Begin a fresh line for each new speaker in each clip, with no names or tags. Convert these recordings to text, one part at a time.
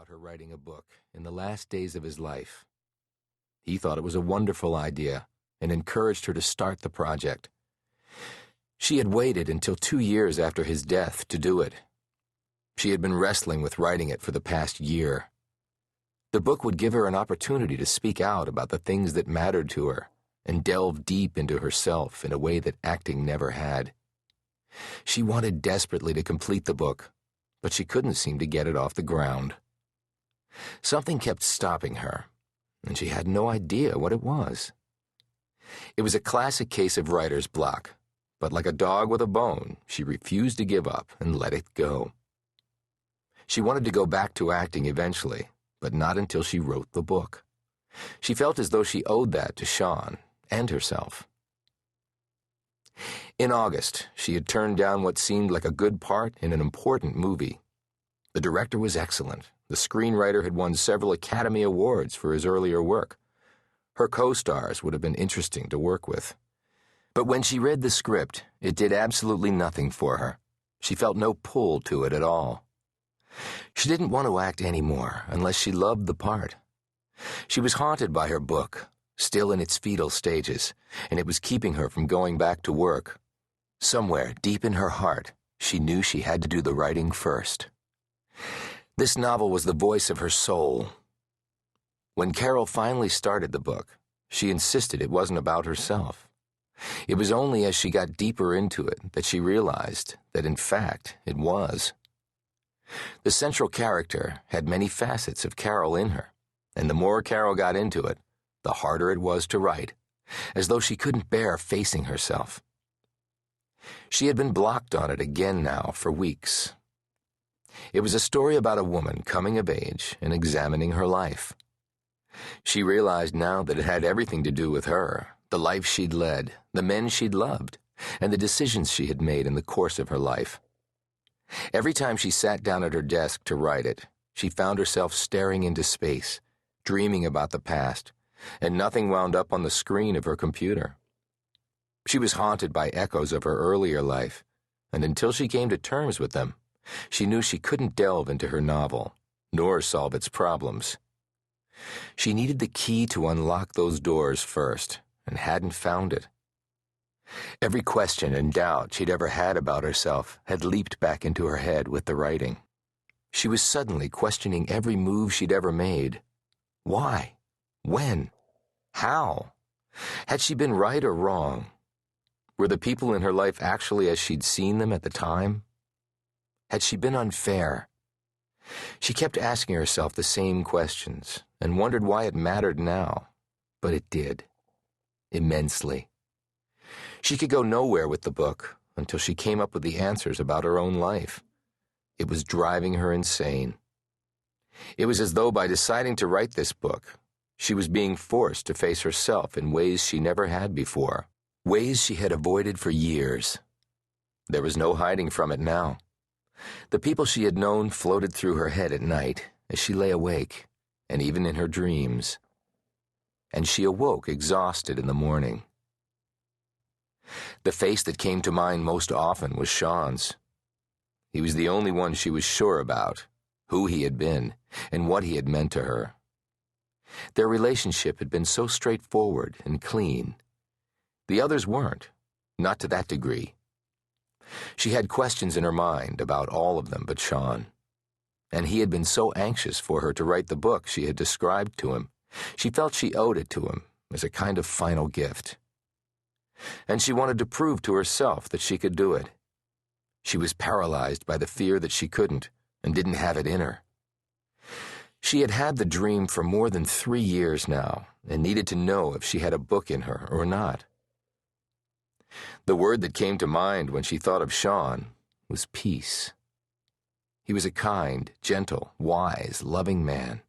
about her writing a book in the last days of his life. He thought it was a wonderful idea and encouraged her to start the project. She had waited until 2 years after his death to do it. She had been wrestling with writing it for the past year. The book would give her an opportunity to speak out about the things that mattered to her and delve deep into herself in a way that acting never had. She wanted desperately to complete the book, but she couldn't seem to get it off the ground. Something kept stopping her, and she had no idea what it was. It was a classic case of writer's block, but like a dog with a bone, she refused to give up and let it go. She wanted to go back to acting eventually, but not until she wrote the book. She felt as though she owed that to Sean and herself. In August, she had turned down what seemed like a good part in an important movie. The director was excellent. The screenwriter had won several Academy Awards for his earlier work. Her co-stars would have been interesting to work with. But when she read the script, it did absolutely nothing for her. She felt no pull to it at all. She didn't want to act anymore unless she loved the part. She was haunted by her book, still in its fetal stages, and it was keeping her from going back to work. Somewhere deep in her heart, she knew she had to do the writing first. This novel was the voice of her soul. When Carole finally started the book, she insisted it wasn't about herself. It was only as she got deeper into it that she realized that, in fact, it was. The central character had many facets of Carole in her, and the more Carole got into it, the harder it was to write, as though she couldn't bear facing herself. She had been blocked on it again now for weeks. It was a story about a woman coming of age and examining her life. She realized now that it had everything to do with her, the life she'd led, the men she'd loved, and the decisions she had made in the course of her life. Every time she sat down at her desk to write it, she found herself staring into space, dreaming about the past, and nothing wound up on the screen of her computer. She was haunted by echoes of her earlier life, and until she came to terms with them, she knew she couldn't delve into her novel, nor solve its problems. She needed the key to unlock those doors first, and hadn't found it. Every question and doubt she'd ever had about herself had leaped back into her head with the writing. She was suddenly questioning every move she'd ever made. Why? When? How? Had she been right or wrong? Were the people in her life actually as she'd seen them at the time? Had she been unfair? She kept asking herself the same questions and wondered why it mattered now, but it did. Immensely. She could go nowhere with the book until she came up with the answers about her own life. It was driving her insane. It was as though by deciding to write this book, she was being forced to face herself in ways she never had before, ways she had avoided for years. There was no hiding from it now. The people she had known floated through her head at night as she lay awake, and even in her dreams. And she awoke exhausted in the morning. The face that came to mind most often was Sean's. He was the only one she was sure about, who he had been, and what he had meant to her. Their relationship had been so straightforward and clean. The others weren't, not to that degree. She had questions in her mind about all of them but Sean. And he had been so anxious for her to write the book she had described to him. She felt she owed it to him as a kind of final gift. And she wanted to prove to herself that she could do it. She was paralyzed by the fear that she couldn't and didn't have it in her. She had had the dream for more than 3 years now and needed to know if she had a book in her or not. The word that came to mind when she thought of Sean was peace. He was a kind, gentle, wise, loving man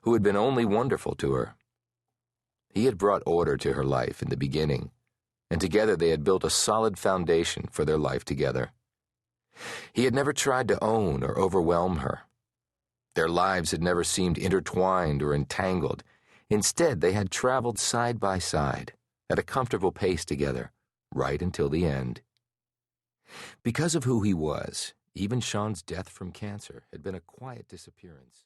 who had been only wonderful to her. He had brought order to her life in the beginning, and together they had built a solid foundation for their life together. He had never tried to own or overwhelm her. Their lives had never seemed intertwined or entangled. Instead, they had traveled side by side, at a comfortable pace together, right until the end. Because of who he was, even Sean's death from cancer had been a quiet disappearance.